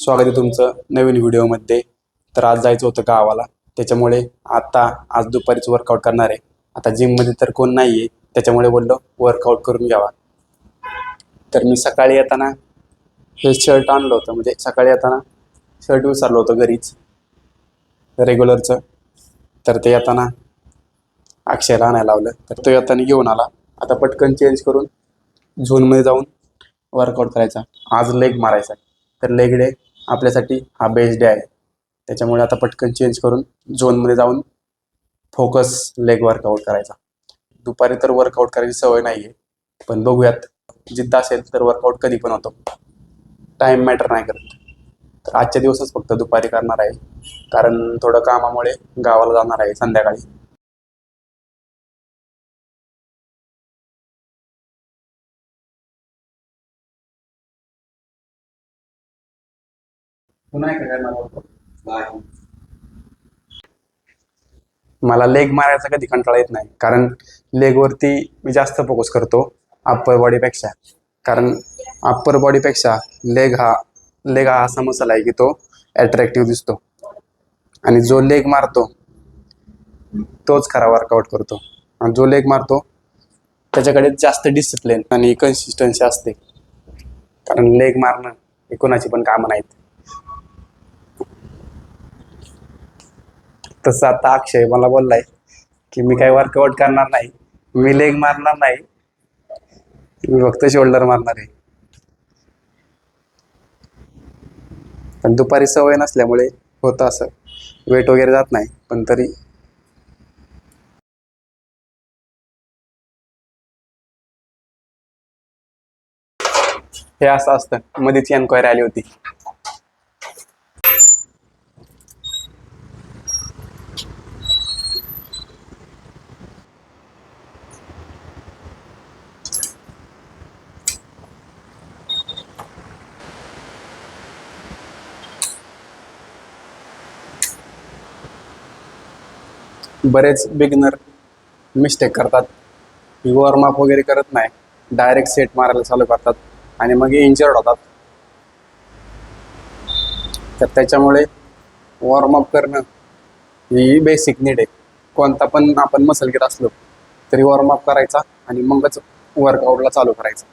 स्वागत आहे तुमचं नवीन व्हिडिओमध्ये. तर आज जायचं होतं गावाला, त्याच्यामुळे आज दुपारीच वर्कआउट करणार आहे. आता जिममध्ये तर कोण नाही आहे, त्याच्यामुळे बोललो वर्कआउट करून घ्यावा. तर मी सकाळी येताना हे शर्ट आणलं होतं, म्हणजे सकाळी येताना शर्ट विसरलो होतं घरीच रेग्युलरचं. तर ते येताना अक्षयला आणायला लावलं, तर तो येताना घेऊन आला. आता पटकन चेंज करून झोनमध्ये जाऊन वर्कआउट करायचा. आज लेग मारायचा आहे, तर लेग डे आपल्यासाठी हा बेस्ट डे आहे. त्याच्यामुळे आता पटकन चेंज करून झोनमध्ये जाऊन फोकस लेग वर्कआउट करायचा. दुपारी तर वर्कआउट करायची सवय नाही आहे, पण बघूयात, जिद्द असेल तर वर्कआउट कधी पण होतो. टाईम मॅटर नाही करत. तर आजच्या दिवसच फक्त दुपारी करणार आहे, कारण थोडं कामामुळे गावाला जाणार आहे संध्याकाळी. पुन्हा काय करणार? मला लेग मारायचा कधी कंटाळा येत नाही, कारण लेगवरती मी जास्त फोकस करतो अप्पर बॉडीपेक्षा. कारण अप्पर बॉडीपेक्षा लेग हा असा मसल आहे की तो अट्रॅक्टिव्ह दिसतो, आणि जो लेग मारतो तोच खरा वर्कआउट करतो. आणि जो लेग मारतो त्याच्याकडे जास्त डिसिप्लिन आणि कन्सिस्टन्सी असते, कारण लेग मारणं हे कोणाची पण कामं नाहीत. तसं आता अक्षय मला बोललाय की मी काही वर्कआउट करणार नाही, मी लेग मारणार नाही, मी फक्त शोल्डर मारणार आहे. पण दुपारी सवय नसल्यामुळे होतं असं, वेट वगैरे जात नाही, पण तरी हे असं असतं. मध्येच एन्क्वायरी आली होती. बरेच बिगिनर मिस्टेक करतात, वॉर्मअप वगैरे करत नाही, डायरेक्ट सेट मारायला चालू करतात आणि मग इंजर्ड होतात. तर त्याच्यामुळे वॉर्मअप करणं ही बेसिक नीड आहे. कोणता पण आपण मसल घेत असलो तरी वॉर्मअप करायचा आणि मगच वर्कआउटला चालू करायचं.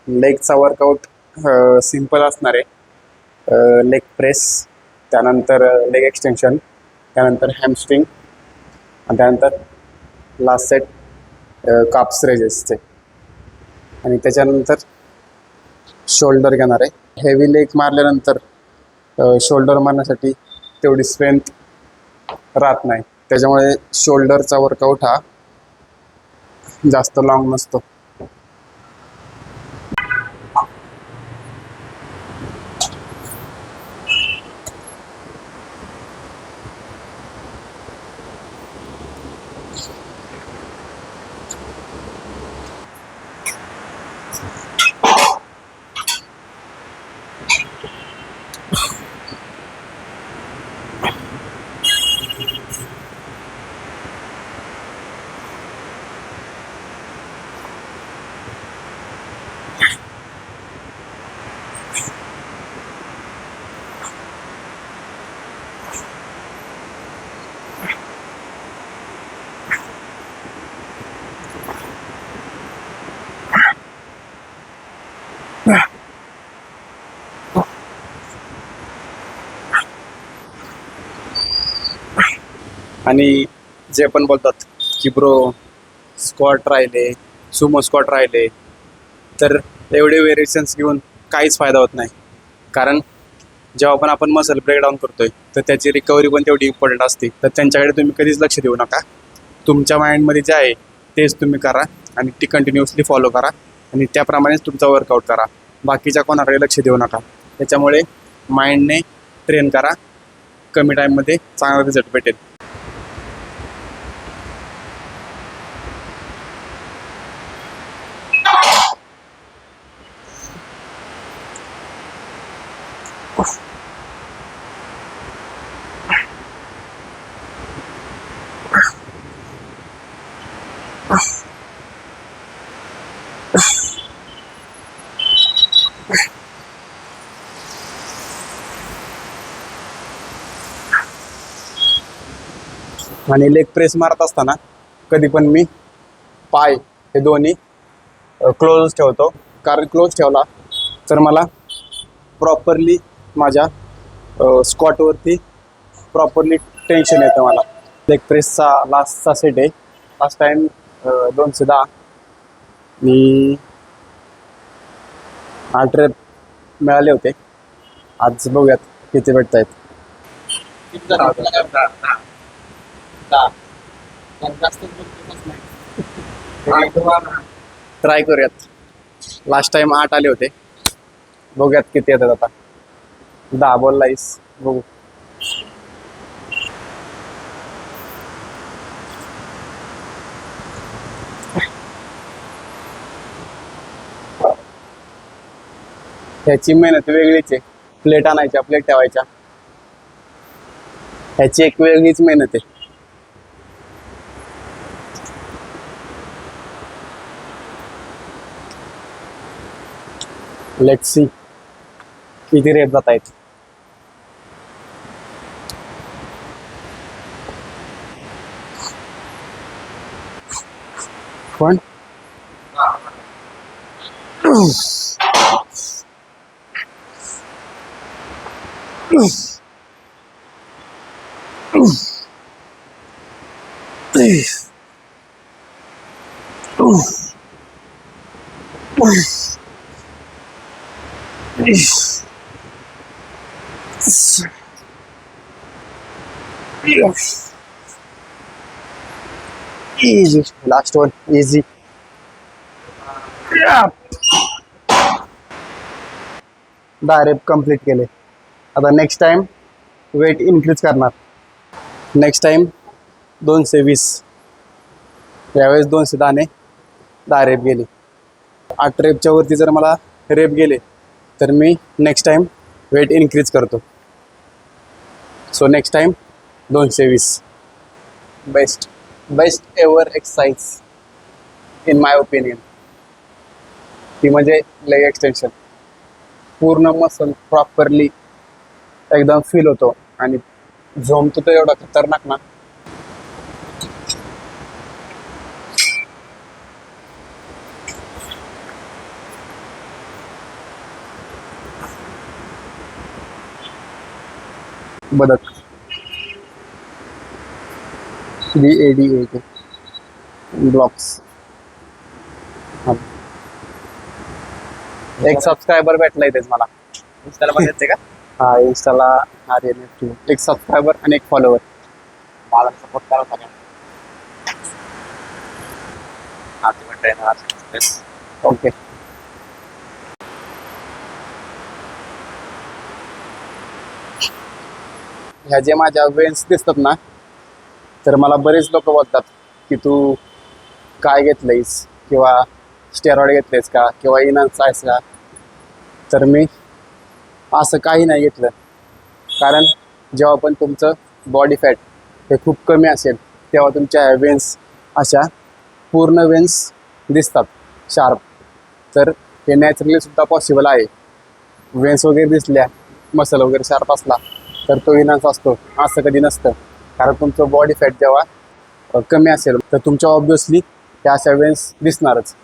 लेगचा वर्कआउट सिम्पल असणार आहे. लेग प्रेस, त्यानंतर लेग एक्सटेन्शन, त्यानंतर हॅमस्ट्रिंग, आणि त्यानंतर लास्ट सेट काप्स रेजेसचे, आणि त्याच्यानंतर शोल्डर घेणार आहे. हेवी लेग मारल्यानंतर शोल्डर मारण्यासाठी तेवढी स्ट्रेंथ राहत नाही, त्याच्यामुळे शोल्डरचा वर्कआउट हा जास्त लॉंग नसतो. आणि जे पण बोलतात की ब्रो स्क्वॉट राहिले, सुमो स्क्वॉट राहिले, तर एवढे व्हेरिएशन्स घेऊन काहीच फायदा होत नाही. कारण जेव्हा पण आपण मसल ब्रेकडाऊन करतोय तर त्याची रिकव्हरी पण तेवढी इम्पॉर्टंट असते. तर त्यांच्याकडे तुम्ही कधीच लक्ष देऊ नका. तुमच्या माइंडमध्ये जे आहे तेच तुम्ही करा आणि ती कंटिन्युअसली फॉलो करा आणि त्याप्रमाणेच तुमचा वर्कआउट करा. बाकीच्या कोणाकडे लक्ष देऊ नका. त्याच्यामुळे माइंडने ट्रेन करा, कमी टाईममध्ये चांगला रिझल्ट भेटेल. आणि लेग प्रेस मारत असताना कधी पण मी पाय हे दोन्ही क्लोज ठेवतो. कारण क्लोज ठेवला तर मला प्रॉपरली माझ्या स्क्वॉटवरती प्रॉपरली टेन्शन येतं मला. लेग प्रेसचा लास्टचा सेट आहे. लास्ट टाइम 210 मी 8 रेप मिळाले होते. आज बघूयात किती भेटत आहेत. ट्राय करूयात. लास्ट टाइम 8 आले होते. बघूयात किती येतात आता. 10 बोललायस, बघू. ह्याची मेहनत वेगळीच आहे. प्लेट आणायच्या, प्लेट ठेवायच्या, ह्याची एक वेगळीच मेहनत आहे. लेट्स सी किती रेप जात आहेत. पण easy, last one, easy. 10 rape complete केले. आता नेक्स्ट टाइम वेट इन्क्रीज करणार. Next time 220. यावेळेस 210 ने 10 रेप गेले. 8 रेपच्या वरती जर मला रेप गेले तर मी नेक्स्ट टाइम वेट इन्क्रीज करतो. So next time 220. Best ever exercise in my opinion. ती म्हणजे लेग एक्सटेन्शन. पूर्ण मसल प्रॉपरली एकदम फील होतो आणि झोमतो तो एवढा खतरनाक ना. बदक BADAK ब्लॉक्स. एक सबस्क्रायबर भेटला इथेच मला. इंस्टाला पण येते का? हा, इंस्टाला RNF2. एक सबस्क्रायबर आणि एक फॉलोवर. मला सपोर्ट करा सगळ्यांना. आधी ट्रेनर. ओके. ह्या जे माझ्या वेन्स दिसतात ना, तर मला बरेच लोक बोलतात की तू काय घेतलंयस, किंवा स्टेरॉइड घेतलेस का, किंवा इनन्स आहेस का. तर मी असं काही नाही घेतलं. कारण जेव्हा पण तुमचं बॉडी फॅट हे खूप कमी असेल तेव्हा तुमच्या वेन्स अशा पूर्ण वेन्स दिसतात शार्प. तर हे नॅचरली सुद्धा पॉसिबल आहे. वेन्स वगैरे दिसल्या, मसल वगैरे शार्प असला तर तो इनन्स असतो, असं कधी नसतं. कारण तुमचं बॉडी फॅट जेव्हा कमी असेल तर तुमच्या ऑब्वियसली ह्या अशा वेन्स दिसणारच.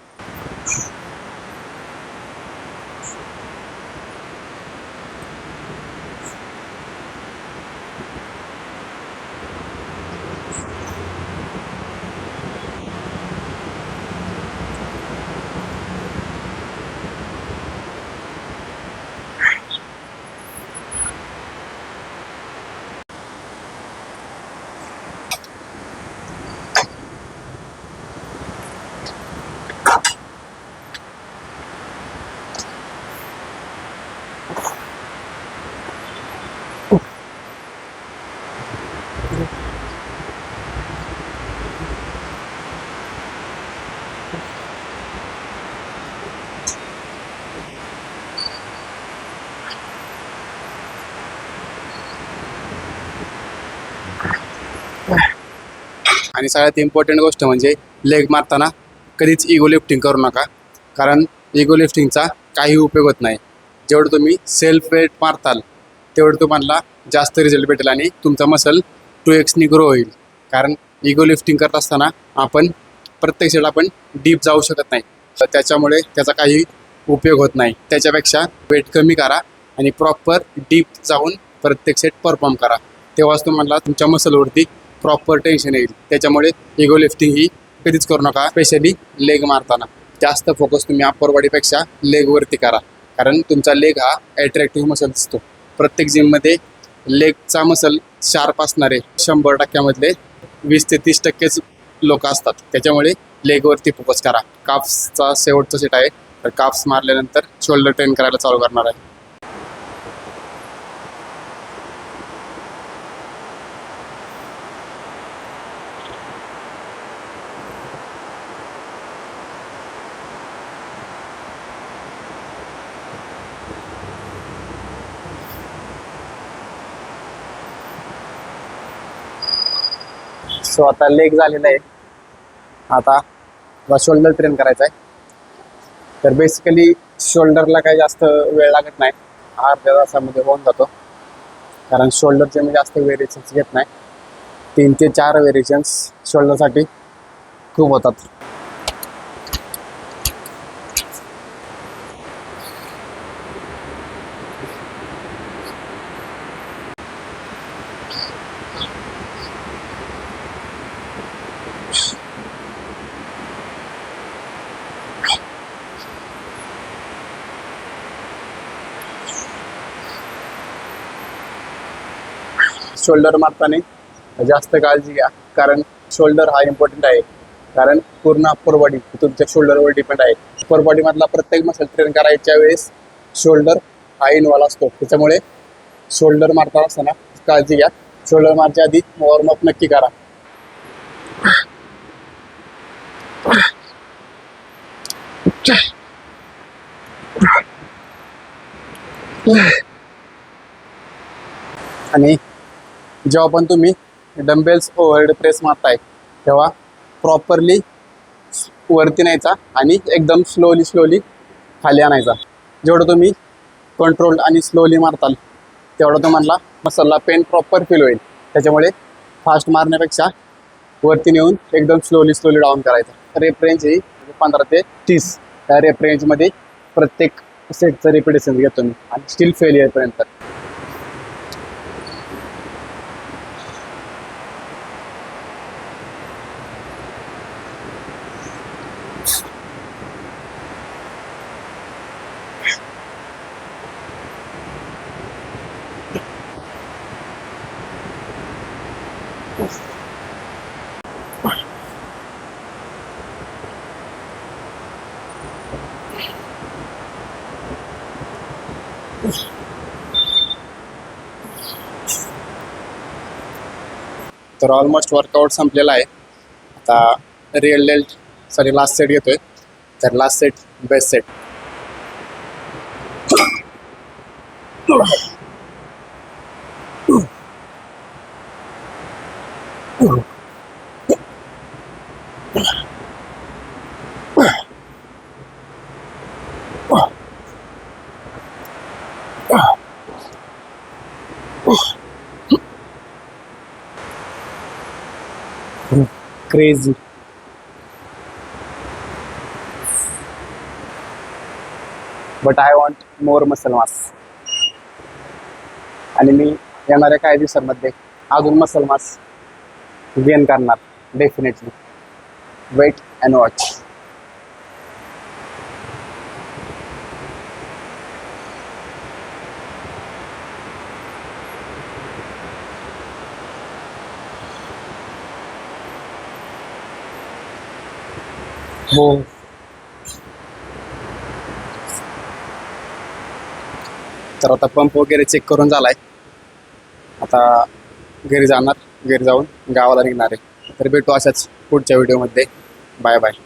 आणि सगळ्यात इम्पॉर्टंट गोष्ट म्हणजे लेग मारताना कधीच इगो लिफ्टिंग करू नका, कारण इगो लिफ्टिंगचा काही उपयोग होत नाही. जेवढं तुम्ही सेल्फ वेट मारताल तेवढं तुम्हाला जास्त रिझल्ट भेटेल आणि तुमचा मसल 2x ग्रो होईल. कारण इगो लिफ्टिंग करत असताना आपण प्रत्येक सेट आपण डीप जाऊ शकत नाही, तर त्याच्यामुळे त्याचा काही उपयोग होत नाही. त्याच्यापेक्षा वेट कमी करा आणि प्रॉपर डीप जाऊन प्रत्येक सेट परफॉर्म करा, तेव्हाच तुम्हाला तुमच्या मसलवरती प्रॉपर टेन्शन येईल. त्याच्यामुळे इगो लिफ्टिंग ही कधीच करू नका, स्पेशली लेग मारताना. जास्त फोकस तुम्ही अप्पर बॉडीपेक्षा लेगवरती करा, कारण तुमचा लेग हा ॲट्रॅक्टिव्ह मसल असतो. प्रत्येक जिममध्ये लेगचा मसल शार्प असणारे 100%मधले 20 ते 30% लोक असतात. त्याच्यामुळे लेगवरती फोकस करा. काफ्सचा शेवटचा सेट आहे, तर काफ्स मारल्यानंतर शोल्डर ट्रेन करायला चालू करणार आहे. सो आता लेग झालेला आहे, आता शोल्डर ट्रेन करायचा आहे. तर बेसिकली शोल्डरला काही जास्त वेळ लागत नाही, अर्ध्या तासामध्ये होऊन जातो. कारण शोल्डरचे मी जास्त व्हेरिएशन्स घेत नाही, 3 ते 4 व्हेरिएशन्स शोल्डरसाठी खूप होतात. शोल्डर मारताना जास्त काळजी घ्या, कारण शोल्डर हा इम्पॉर्टंट आहे. कारण पूर्ण अप्पर बॉडी तुमच्या शोल्डरवर डिपेंड आहे. अप्पर बॉडीमधला प्रत्येक मसल ट्रेन करायच्या वेळेस शोल्डर हा इन्व्हॉल्व असतो. त्याच्यामुळे शोल्डर मारताना असताना काळजी घ्या. शोल्डर मारच्या आधी वॉर्मअप नक्की करा. आणि जेव्हा पण तुम्ही डंबेल्स ओव्हरहेड प्रेस मारताय तेव्हा प्रॉपरली वरती न्यायचा आणि एकदम स्लोली खाली आणायचा. जेवढं तुम्ही कंट्रोल आणि स्लोली मारताल तेवढं तुम्हाला मसलला पेन प्रॉपर फील होईल. त्याच्यामुळे फास्ट मारण्यापेक्षा वरती नेऊन एकदम स्लोली डाऊन करायचा. रेप रेंज ही 15 ते 30 त्या रेप रेंजमध्ये प्रत्येक सेटचं रिपिटेशन घेतो मी आणि स्टील फेलियरपर्यंत. तर ऑलमोस्ट वर्कआउट संपलेला आहे. आता रिअल लेल्टसाठी लास्ट सेट घेतोय. तर last set best set. Crazy. But I want more muscle mass. आणि मी येणाऱ्या काही दिवसांमध्ये अजून मसल मास गेन करणार डेफिनेटली. Wait and watch. हो, तर आता पंप वगैरे चेक करून झालाय. आता घरी जाणार, घरी जाऊन गावाला निघणार आहे. तर भेटू अशाच पुढच्या व्हिडिओमध्ये. Bye bye.